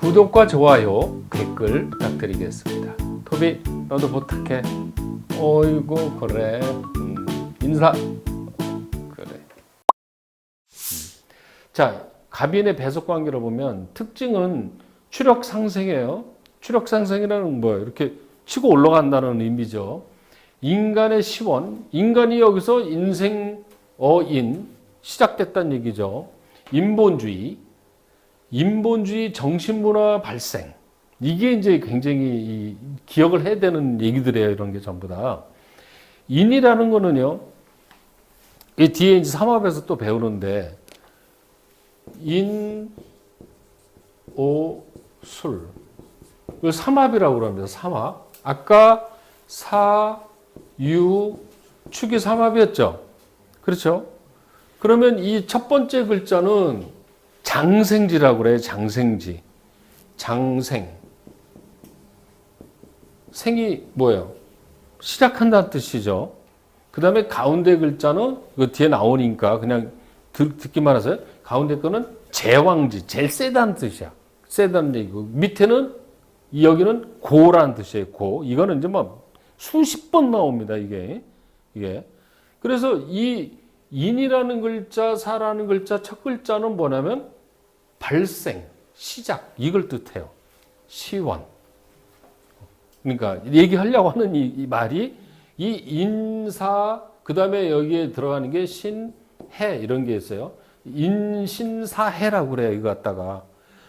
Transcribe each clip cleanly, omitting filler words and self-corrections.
구독과 좋아요, 댓글 부탁드리겠습니다. 토비, 너도 부탁해. 어이구, 그래. 인사. 그래. 자, 갑인의 배속 관계를 보면 특징은 추력 상승이에요. 추력 상승이라는 건 뭐예요? 이렇게 치고 올라간다는 의미죠. 인간의 시원, 인간이 여기서 인생, 어인, 시작됐다는 얘기죠. 인본주의, 정신문화 발생. 이게 이제 굉장히 기억을 해야 되는 얘기들이에요. 이런 게 전부 다. 인이라는 거는요, 이 뒤에 이제 삼합에서 또 배우는데, 인, 오, 술. 이걸 삼합이라고 합니다. 삼합. 아까 사, 유, 축이 삼합이었죠. 그렇죠? 그러면 이 첫 번째 글자는 장생지라고 그래요. 장생지. 장생. 생이 뭐예요? 시작한다는 뜻이죠. 그 다음에 가운데 글자는 이거 뒤에 나오니까 그냥 듣기만 하세요. 가운데 거는 제왕지. 제일 세다는 뜻이야. 세다는 얘기고. 밑에는 여기는 고라는 뜻이에요. 고. 이거는 이제 뭐 수십 번 나옵니다. 이게. 그래서 이 인이라는 글자, 사라는 글자, 첫 글자는 뭐냐면 발생, 시작, 이걸 뜻해요. 시원. 그러니까 얘기하려고 하는 이 말이 이 인사, 그 다음에 여기에 들어가는 게 신, 해 이런 게 있어요. 인신사해라고 그래요. 이거 갖다가.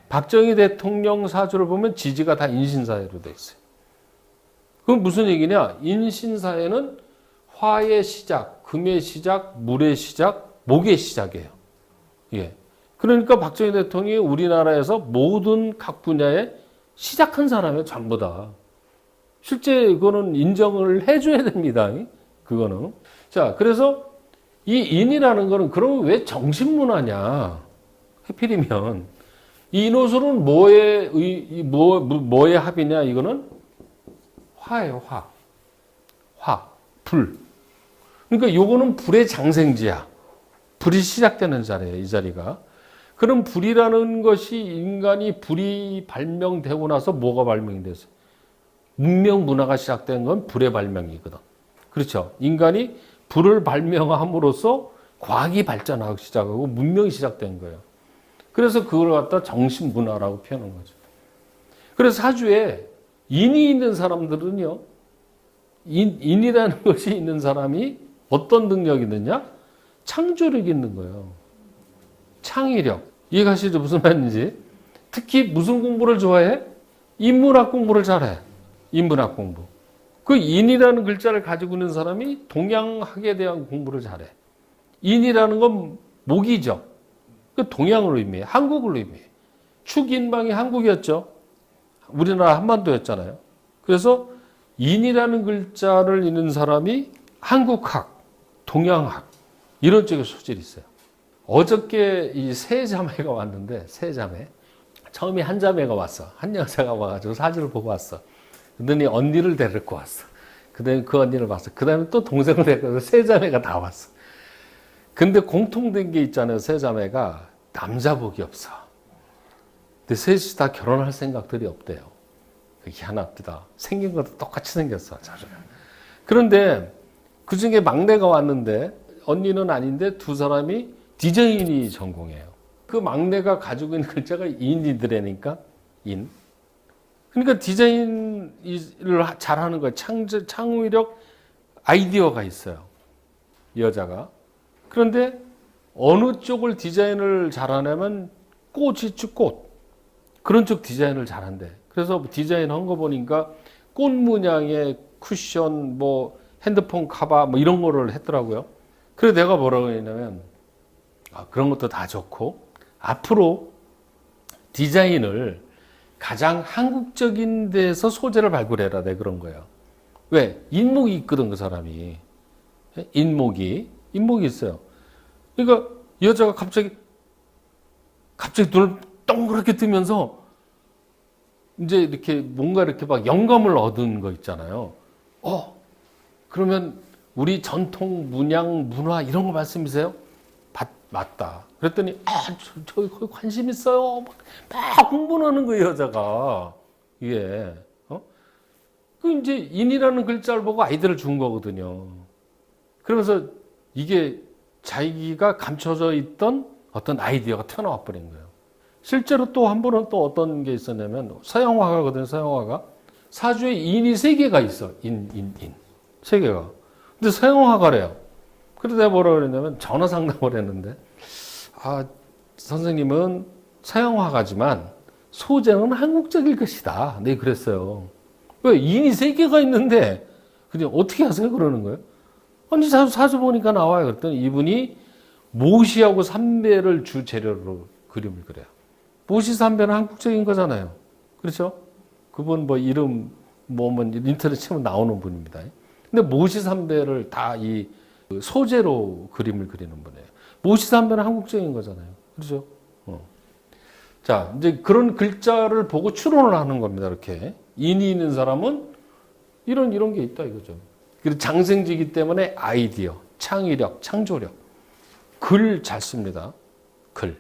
박정희 대통령 사주를 보면 지지가 다 인신사해로 돼 있어요. 그건 무슨 얘기냐? 인신사해는 화의 시작, 금의 시작, 물의 시작, 목의 시작이에요. 예. 그러니까 박정희 대통령이 우리나라에서 모든 각 분야에 시작한 사람이에요. 전부 다. 실제 그거는 인정을 해줘야 됩니다. 그거는. 자, 그래서 이 인이라는 거는 그러면 왜 정신문화냐? 하필이면. 이 인호술은 뭐의 합이냐? 이거는 화예요, 화. 화, 불. 그러니까 요거는 불의 장생지야. 불이 시작되는 자리예요, 이 자리가. 그럼 불이라는 것이 인간이 불이 발명되고 나서 뭐가 발명이 됐어요? 문명 문화가 시작된 건 불의 발명이거든. 그렇죠? 인간이 불을 발명함으로써 과학이 발전하기 시작하고 문명이 시작된 거예요. 그래서 그걸 갖다 정신문화라고 표현한 거죠. 그래서 사주에 인이 있는 사람들은요, 인이라는 것이 있는 사람이 어떤 능력이 있느냐? 창조력이 있는 거예요. 창의력. 이해가시죠? 무슨 말인지. 특히 무슨 공부를 좋아해? 인문학 공부를 잘해. 인문학 공부. 그 인이라는 글자를 가지고 있는 사람이 동양학에 대한 공부를 잘해. 인이라는 건 목이죠. 그 동양을 의미해. 한국을 의미해. 축인방이 한국이었죠. 우리나라 한반도였잖아요. 그래서 인이라는 글자를 읽는 사람이 한국학, 동양학 이런 쪽에 소질이 있어요. 어저께 이 세 자매가 왔는데 세 자매. 처음에 한 자매가 왔어. 한 여자가 와가지고 사진을 보고 왔어. 그러더니 언니를 데리고 왔어. 그다음에 그 언니를 봤어. 그다음에 또 동생을 데리고 와서 세 자매가 다 왔어. 근데 공통된 게 있잖아요. 세 자매가 남자복이 없어. 근데 셋이 다 결혼할 생각들이 없대요. 희한합니다. 생긴 것도 똑같이 생겼어. 그런데 그 중에 막내가 왔는데 언니는 아닌데 두 사람이 디자인이 전공해요. 그 막내가 가지고 있는 글자가 인이더라니까 인. 그러니까 디자인을 잘하는 거예요. 창의력, 아이디어가 있어요. 여자가. 그런데 어느 쪽을 디자인을 잘하냐면 꽃이 꽃. 그런 쪽 디자인을 잘한대. 그래서 디자인 한 거 보니까 꽃 문양의 쿠션, 뭐 핸드폰 카바 뭐 이런 거를 했더라고요. 그래서 내가 뭐라고 했냐면 그런 것도 다 좋고 앞으로 디자인을 가장 한국적인 데서 소재를 발굴해라. 내 그런 거예요. 왜? 인목이 있거든 그 사람이. 인목이 있어요. 그러니까 여자가 갑자기 눈을 동그랗게 뜨면서 이제 이렇게 뭔가 이렇게 막 영감을 얻은 거 있잖아요. 그러면 우리 전통 문양 문화 이런 거 말씀이세요? 맞다. 그랬더니 저 관심 있어요. 막 공부하는 거예요, 여자가. 이게 그 이제 인이라는 글자를 보고 아이디어를 준 거거든요. 그러면서 이게 자기가 감춰져 있던 어떤 아이디어가 튀어나와 버린 거예요. 실제로 또 한 번은 또 어떤 게 있었냐면 서양화가거든요. 서양화가 사주에 인이 3개가 있어. 인 3개가. 근데 서양화가래요. 그래서 내가 뭐라 그랬냐면 전화 상담을 했는데 선생님은 서양화가지만 소재는 한국적일 것이다. 네, 그랬어요. 왜? 인이 3개가 있는데 그냥 어떻게 하세요? 그러는 거예요. 아니 사주 보니까 나와요. 그랬더니 이분이 모시하고 삼배를 주 재료로 그림을 그려요. 모시 삼배는 한국적인 거잖아요. 그렇죠? 그분 뭐 이름 인터넷 치면 나오는 분입니다. 근데 모시 삼배를 다 이 소재로 그림을 그리는 분이에요. 모시 삼배는 한국적인 거잖아요. 그렇죠? 자, 이제 그런 글자를 보고 추론을 하는 겁니다. 이렇게 인이 있는 사람은 이런 게 있다 이거죠. 그리고 장생지기 때문에 아이디어, 창의력, 창조력, 글 잘 씁니다. 글.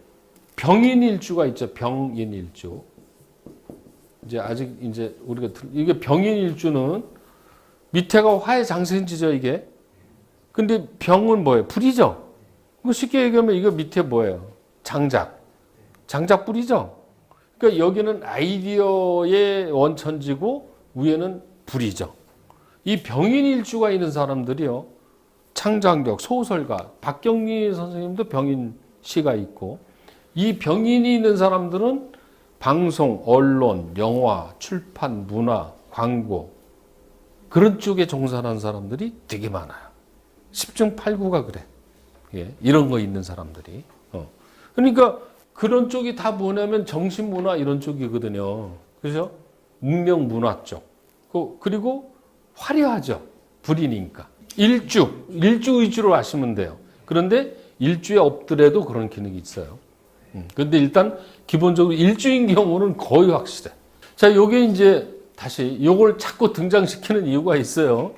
병인일주가 있죠. 병인일주. 이제 아직 이제 우리가 이게 병인일주는 밑에가 화의 장생지죠 이게. 근데 병은 뭐예요? 불이죠. 쉽게 얘기하면 이거 밑에 뭐예요? 장작 불이죠. 그러니까 여기는 아이디어의 원천지고 위에는 불이죠. 이 병인일주가 있는 사람들이요. 창작력, 소설가, 박경리 선생님도 병인시가 있고 이 병인이 있는 사람들은 방송, 언론, 영화, 출판, 문화, 광고 그런 쪽에 종사하는 사람들이 되게 많아요. 10중 8구가 그래. 예, 이런 거 있는 사람들이. 그러니까 그런 쪽이 다 뭐냐면 정신문화 이런 쪽이거든요. 그죠? 문명문화 쪽. 그리고 화려하죠. 불이니까. 일주 위주로 하시면 돼요. 그런데 일주에 없더라도 그런 기능이 있어요. 근데 일단 기본적으로 일주인 경우는 거의 확실해. 자, 요게 이제 다시 요걸 자꾸 등장시키는 이유가 있어요.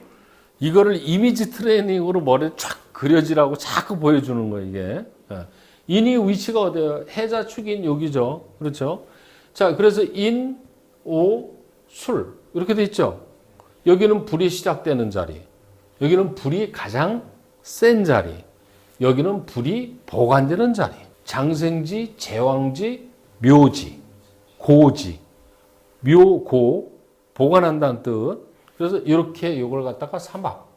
이거를 이미지 트레이닝으로 머리에 쫙 그려지라고 자꾸 보여주는 거예요, 이게. 인이 위치가 어디예요? 해자 축인 여기죠. 그렇죠? 자, 그래서 인, 오, 술. 이렇게 돼 있죠. 여기는 불이 시작되는 자리. 여기는 불이 가장 센 자리. 여기는 불이 보관되는 자리. 장생지, 제왕지, 묘지, 고지, 묘고, 보관한다는 뜻. 그래서 이렇게 이걸 갖다가 삼합.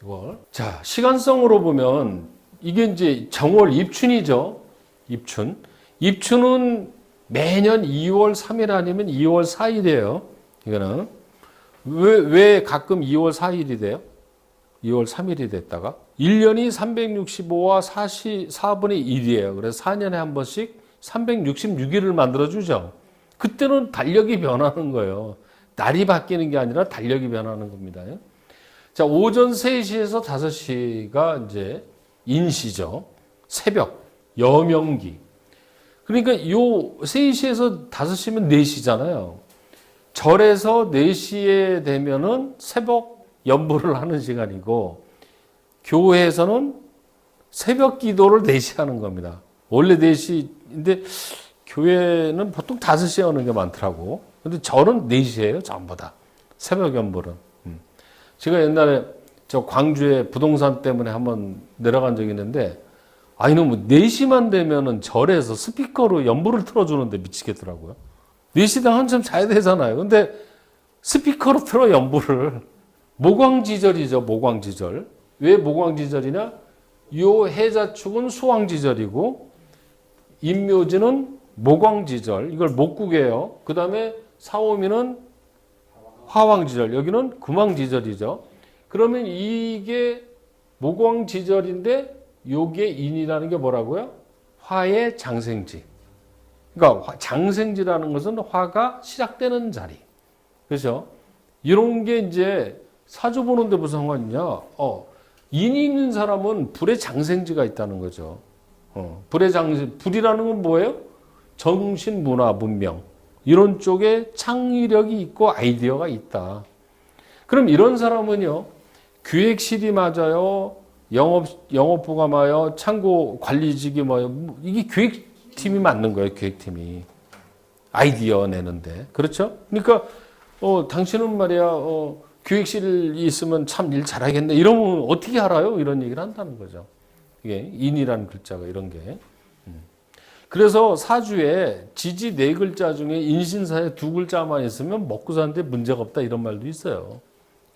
이걸. 자, 시간성으로 보면 이게 이제 정월 입춘이죠. 입춘. 입춘은 매년 2월 3일 아니면 2월 4일이에요. 이거는. 왜 가끔 2월 4일이 돼요? 2월 3일이 됐다가 1년이 365와 4분의 1이에요. 그래서 4년에 한 번씩 366일을 만들어주죠. 그때는 달력이 변하는 거예요. 날이 바뀌는 게 아니라 달력이 변하는 겁니다. 자, 오전 3시에서 5시가 이제 인시죠. 새벽, 여명기. 그러니까 요 3시에서 5시면 4시잖아요. 절에서 4시에 되면은 새벽 연부를 하는 시간이고 교회에서는 새벽 기도를 4시 하는 겁니다. 원래 4시인데 교회는 보통 5시에 하는 게 많더라고. 근데 절은 4시예요, 전부 다. 새벽 연불은. 제가 옛날에 저 광주에 부동산 때문에 한번 내려간 적이 있는데 이놈 4시만 되면은 절에서 스피커로 연불을 틀어주는데 미치겠더라고요. 4시당 한참 자야 되잖아요. 근데 스피커로 틀어 연불을. 모광지절이죠, 모광지절. 왜 모광지절이냐? 요 해자축은 수왕지절이고 인묘지는 모광지절. 이걸 목국이에요. 그 다음에 사오미는 화왕지절. 여기는 금왕지절이죠. 그러면 이게 모광지절인데 요게 인이라는 게 뭐라고요? 화의 장생지. 그러니까 장생지라는 것은 화가 시작되는 자리. 그렇죠? 이런 게 이제 사주 보는데 무슨 상관이냐? 인이 있는 사람은 불의 장생지가 있다는 거죠. 불의 장생, 불이라는 건 뭐예요? 정신, 문화, 문명. 이런 쪽에 창의력이 있고 아이디어가 있다. 그럼 이런 사람은요, 기획실이 맞아요? 영업부가 뭐요, 창고 관리직이 뭐요, 이게 기획팀이 맞는 거예요, 기획팀이. 아이디어 내는데. 그렇죠? 그러니까, 당신은 말이야, 기획실이 있으면 참 일 잘하겠네. 이러면 어떻게 알아요? 이런 얘기를 한다는 거죠. 이게 인이라는 글자가 이런 게. 그래서 사주에 지지 네 글자 중에 인신사에 두 글자만 있으면 먹고 사는데 문제가 없다 이런 말도 있어요.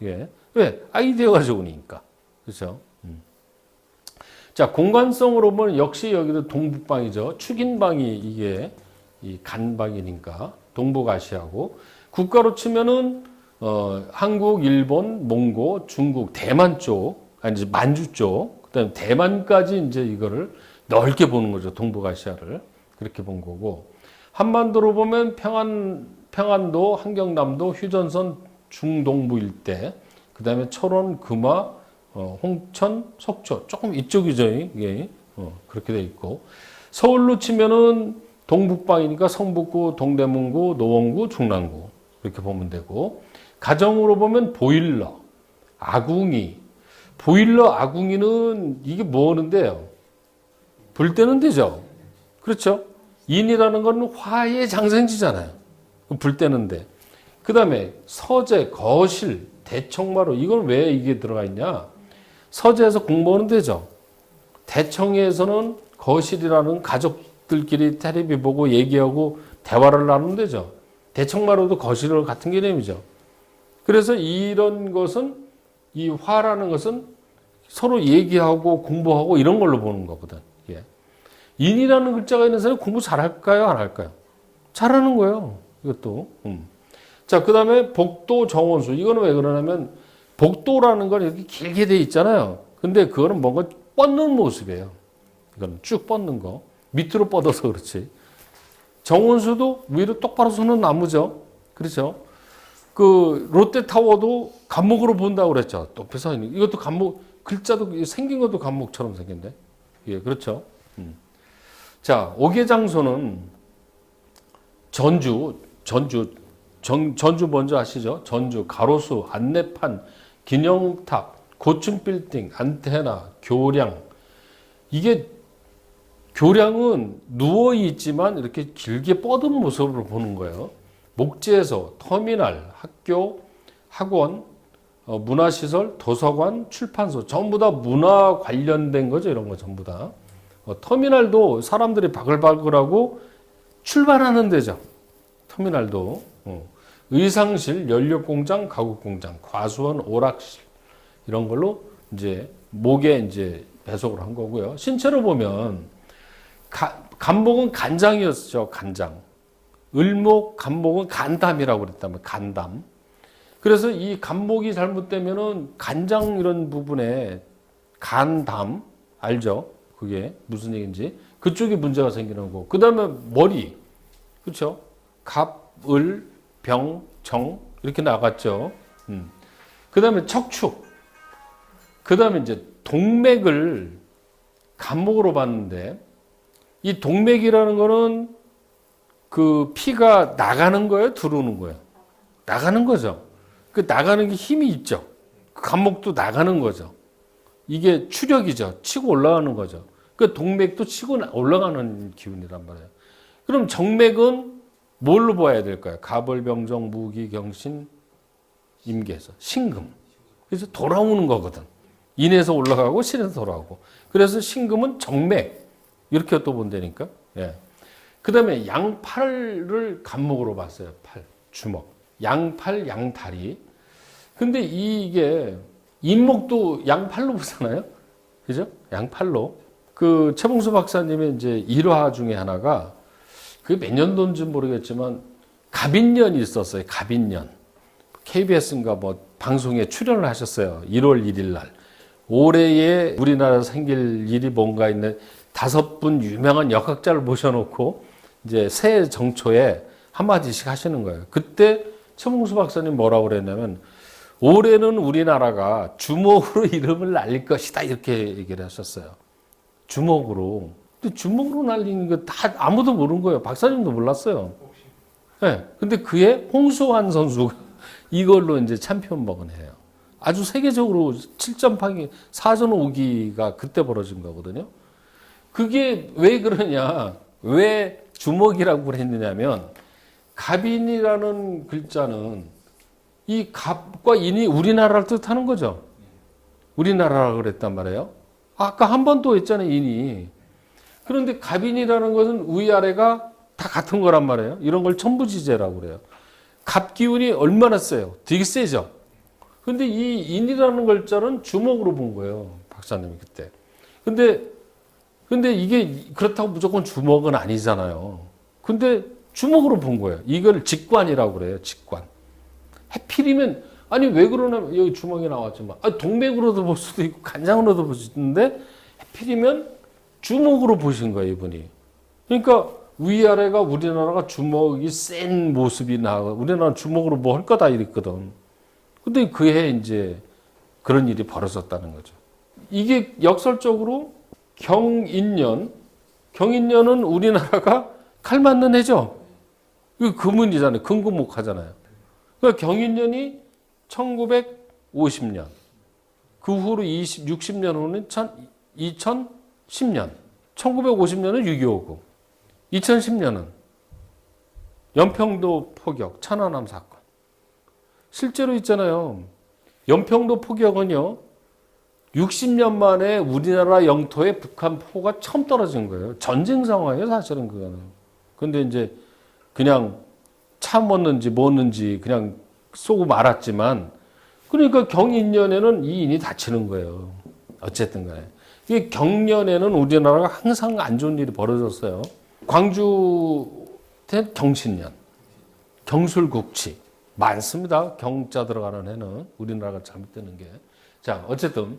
예. 왜? 아이디어가 좋으니까. 그렇죠? 자, 공간성으로 보면 역시 여기도 동북방이죠. 축인방이 이게 이 간방이니까 동북아시아고, 국가로 치면은 한국, 일본, 몽고, 중국, 대만 쪽, 아니 이제 만주 쪽, 그다음에 대만까지 이제 이거를 넓게 보는 거죠. 동북아시아를 그렇게 본 거고, 한반도로 보면 평안도, 한경남도, 휴전선, 중동부 일대, 그다음에 철원, 금화, 홍천, 속초 조금 이쪽이죠. 이게 그렇게 돼 있고, 서울로 치면은 동북방이니까 성북구, 동대문구, 노원구, 중랑구 이렇게 보면 되고, 가정으로 보면 보일러, 아궁이. 보일러, 아궁이는 이게 뭐 하는데요? 불 때는 되죠. 그렇죠? 인이라는 건 화의 장생지잖아요. 불 때는데. 그 다음에 서재, 거실, 대청마루. 이건 왜 이게 들어가 있냐? 서재에서 공부하는 데죠. 대청에서는 거실이라는 가족들끼리 텔레비 보고 얘기하고 대화를 나누는 데죠. 대청마루도 거실 같은 개념이죠. 그래서 이런 것은, 이 화라는 것은 서로 얘기하고 공부하고 이런 걸로 보는 거거든. 예. 인이라는 글자가 있는 사람이 공부 잘할까요? 안 할까요? 잘하는 거예요. 이것도. 자, 그 다음에 복도, 정원수. 이거는 왜 그러냐면, 복도라는 건 이렇게 길게 돼 있잖아요. 근데 그거는 뭔가 뻗는 모습이에요. 이거는 쭉 뻗는 거. 밑으로 뻗어서 그렇지. 정원수도 위로 똑바로 서는 나무죠. 그렇죠? 그 롯데타워도 감목으로 본다고 그랬죠. 높이 서 있는. 이것도 감목, 글자도 생긴 것도 감목처럼 생겼네. 예, 그렇죠. 자, 옥외장소는 전주 먼저 아시죠? 전주, 가로수, 안내판, 기념탑, 고층 빌딩, 안테나, 교량. 이게 교량은 누워 있지만 이렇게 길게 뻗은 모습으로 보는 거예요. 목재소, 터미널, 학교, 학원, 문화시설, 도서관, 출판소. 전부 다 문화 관련된 거죠. 이런 거 전부 다. 터미널도 사람들이 바글바글하고 출발하는 데죠. 터미널도. 의상실, 연료공장, 가구공장, 과수원, 오락실. 이런 걸로 이제 목에 이제 배속을 한 거고요. 신체로 보면 간목은 간장이었죠. 간장. 을목, 간목은 간담이라고 그랬다면 간담. 그래서 이 간목이 잘못되면은 간장 이런 부분에 간담 알죠? 그게 무슨 얘기인지 그쪽에 문제가 생기는 거고, 그 다음에 머리, 그렇죠? 갑, 을, 병, 정 이렇게 나갔죠. 그 다음에 척추, 그 다음에 이제 동맥을 간목으로 봤는데, 이 동맥이라는 거는 그 피가 나가는 거예요, 들어오는 거예요? 나가는 거죠. 그 나가는 게 힘이 있죠. 그 간목도 나가는 거죠. 이게 추력이죠. 치고 올라가는 거죠. 그 동맥도 치고 올라가는 기운이란 말이에요. 그럼 정맥은 뭘로 봐야 될까요? 가벌병정, 무기, 경신, 임계에서 신금. 그래서 돌아오는 거거든. 인에서 올라가고 신에서 돌아오고. 그래서 신금은 정맥 이렇게 또 본다니까. 예. 그 다음에 양팔을 간목으로 봤어요. 팔, 주먹. 양팔, 양다리. 근데 이게 인목도 양팔로 보잖아요. 그죠? 양팔로. 그 최봉수 박사님의 이제 일화 중에 하나가 그게 몇 년도인지 모르겠지만 갑인년이 있었어요. 갑인년. KBS인가 뭐 방송에 출연을 하셨어요. 1월 1일 날. 올해에 우리나라에 생길 일이 뭔가 있는 5분 유명한 역학자를 모셔놓고 이제 새해 정초에 한마디씩 하시는 거예요. 그때 최봉수 박사님 뭐라고 그랬냐면, 올해는 우리나라가 주먹으로 이름을 날릴 것이다 이렇게 얘기를 하셨어요. 주먹으로. 근데 주먹으로 날리는 거 다 아무도 모르는 거예요. 박사님도 몰랐어요. 네. 근데 그의 홍수환 선수가 이걸로 이제 챔피언 먹은 해요. 아주 세계적으로 7.8기, 사전 오기가 그때 벌어진 거거든요. 그게 왜 그러냐, 왜 주먹이라고 그랬느냐면, 갑인이라는 글자는 이 갑과 인이 우리나라를 뜻하는 거죠. 우리나라라고 그랬단 말이에요. 아까 한 번 또 했잖아요, 인이. 그런데 갑인이라는 것은 위아래가 다 같은 거란 말이에요. 이런 걸 천부지제라고 그래요. 갑 기운이 얼마나 세요? 되게 세죠. 근데 이 인이라는 글자는 주먹으로 본 거예요. 박사님이 그때. 근데 이게 그렇다고 무조건 주먹은 아니잖아요. 근데 주먹으로 본 거예요. 이걸 직관이라고 그래요. 직관. 해필이면 아니 왜 그러냐면 여기 주먹이 나왔지만 동맥으로도 볼 수도 있고 간장으로도 볼 수 있는데 해필이면 주먹으로 보신 거예요. 이분이. 그러니까 위아래가 우리나라가 주먹이 센 모습이 나와. 우리나라는 주먹으로 뭐 할 거다 이랬거든. 근데 그해 이제 그런 일이 벌어졌다는 거죠. 이게 역설적으로 경인년은 우리나라가 칼 맞는 해죠. 이거 금은이잖아요. 금금목하잖아요. 그러니까 경인년이 1950년. 그 후로 60년 후는 2010년. 1950년은 6.25고. 2010년은 연평도 포격, 천안함 사건. 실제로 있잖아요. 연평도 포격은요. 60년 만에 우리나라 영토에 북한 포가 처음 떨어진 거예요. 전쟁 상황이에요, 사실은 그거는. 근데 이제 그냥 참았는지 뭐였는지 그냥 쏘고 말았지만, 그러니까 경인년에는 이 인이 다치는 거예요. 어쨌든 간에. 이 경년에는 우리나라가 항상 안 좋은 일이 벌어졌어요. 광주 경신년, 경술국치. 많습니다. 경자 들어가는 해는 우리나라가 잘못되는 게. 자, 어쨌든.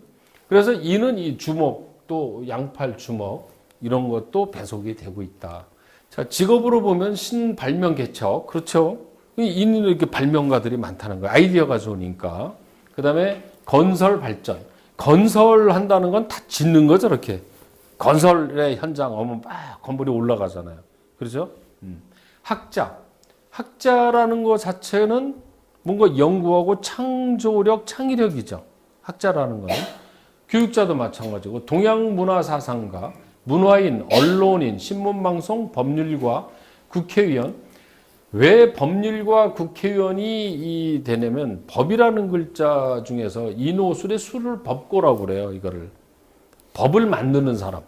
그래서 이는 이 주먹, 또 양팔 주먹, 이런 것도 배속이 되고 있다. 자, 직업으로 보면 신발명 개척. 그렇죠. 이는 이렇게 발명가들이 많다는 거예요. 아이디어가 좋으니까. 그 다음에 건설 발전. 건설한다는 건 다 짓는 거죠, 이렇게. 건설의 현장 오면 막 건물이 올라가잖아요. 그렇죠? 학자. 학자라는 것 자체는 뭔가 연구하고 창조력, 창의력이죠. 학자라는 거는. 교육자도 마찬가지고 동양문화사상가, 문화인, 언론인, 신문방송, 법률가, 국회의원. 왜 법률가 국회의원이 되냐면 법이라는 글자 중에서 인호술의 술을 법고라고 그래요. 이거를. 법을 만드는 사람.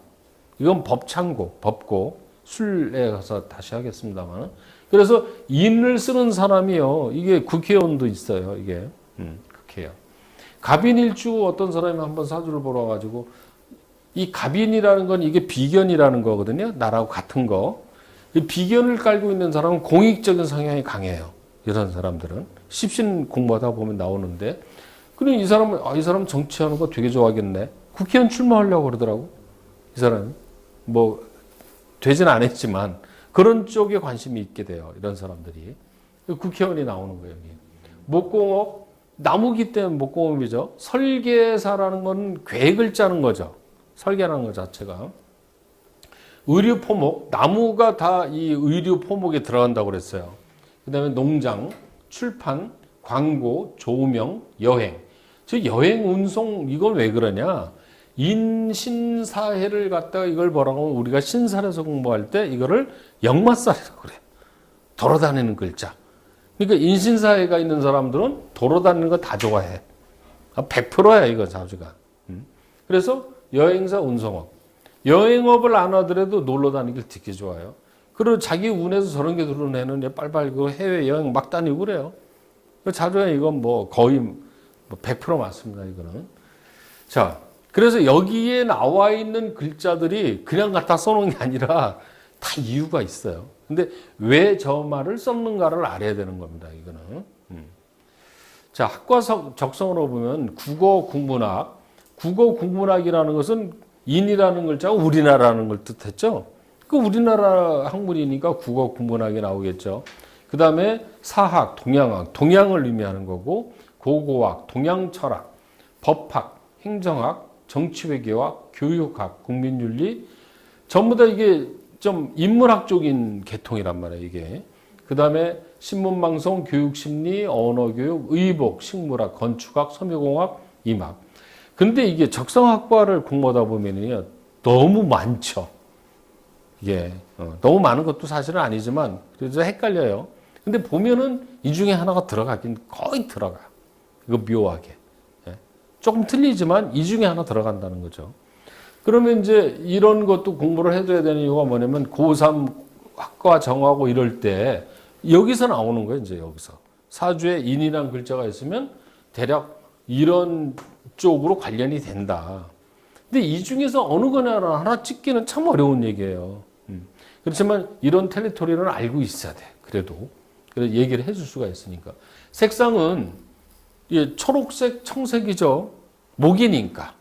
이건 법창고, 법고. 술에 가서 다시 하겠습니다만. 그래서 인을 쓰는 사람이요. 이게 국회의원도 있어요. 이게. 국회의원. 갑인일주 어떤 사람이 한번 사주를 보러 가지고 이 갑인이라는 건 이게 비견이라는 거거든요. 나라하고 같은 거. 이 비견을 깔고 있는 사람은 공익적인 성향이 강해요. 이런 사람들은. 십신 공부하다 보면 나오는데. 그럼 이 사람은, 이 사람 정치하는 거 되게 좋아하겠네. 국회의원 출마하려고 그러더라고. 이 사람은. 뭐, 되진 않았지만, 그런 쪽에 관심이 있게 돼요. 이런 사람들이. 국회의원이 나오는 거예요. 여기. 목공업, 나무기 때문에 목공업이죠. 설계사라는 건 계획을 짜는 거죠. 설계라는 것 자체가. 의류 포목, 나무가 다 이 의류 포목에 들어간다고 그랬어요. 그 다음에 농장, 출판, 광고, 조명, 여행. 즉 여행, 운송 이건 왜 그러냐? 인신사회를 갖다가 이걸 뭐라고 하면 우리가 신사에서 공부할 때 이거를 역마살이라고 그래요. 돌아다니는 글자. 그러니까 인신사회가 있는 사람들은 돌아다니는 거 다 좋아해. 100%야 이거 자주가. 그래서 여행사, 운송업. 여행업을 안 하더라도 놀러 다니길 되게 좋아요. 그리고 자기 운에서 저런 게 드러내는 빨빨 그 해외여행 막 다니고 그래요. 자주에 이건 뭐 거의 100% 맞습니다. 이거는. 자, 그래서 여기에 나와 있는 글자들이 그냥 갖다 써놓은 게 아니라 다 이유가 있어요. 근데 왜 저 말을 썼는가를 알아야 되는 겁니다. 이거는. 자, 학과 적성으로 보면 국어 국문학. 국어 국문학이라는 것은 인이라는 글자가 우리나라라는 걸 뜻했죠. 그 우리나라 학문이니까 국어 국문학이 나오겠죠. 그 다음에 사학, 동양학, 동양을 의미하는 거고, 고고학, 동양철학, 법학, 행정학, 정치외교학, 교육학, 국민윤리, 전부 다 이게 좀 인문학 쪽인 계통이란 말이에요, 이게. 그 다음에 신문방송, 교육심리, 언어교육, 의복, 식물학, 건축학, 섬유공학, 이막. 근데 이게 적성학과를 공부하다 보면요 너무 많죠. 이게 너무 많은 것도 사실은 아니지만 그래서 헷갈려요. 근데 보면은 이 중에 하나가 들어가긴 거의 들어가. 이거 묘하게. 예. 조금 틀리지만 이 중에 하나 들어간다는 거죠. 그러면 이제 이런 것도 공부를 해줘야 되는 이유가 뭐냐면 고3 학과 정하고 이럴 때 여기서 나오는 거예요. 이제 여기서. 사주에 인이라는 글자가 있으면 대략 이런 쪽으로 관련이 된다. 근데 이 중에서 어느 거나 하나 찍기는 참 어려운 얘기예요. 그렇지만 이런 텔레토리는 알고 있어야 돼. 그래도. 그래서 얘기를 해줄 수가 있으니까. 색상은 초록색, 청색이죠. 목이니까.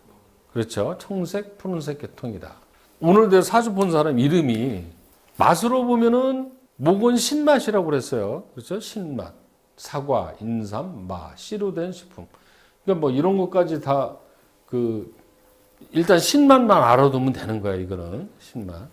그렇죠. 청색, 푸른색 계통이다. 오늘 내 사주 본 사람 이름이 맛으로 보면은 목은 신맛이라고 그랬어요. 그렇죠. 신맛. 사과, 인삼, 마, 씨로 된 식품. 그러니까 뭐 이런 것까지 다 일단 신맛만 알아두면 되는 거야, 이거는. 신맛.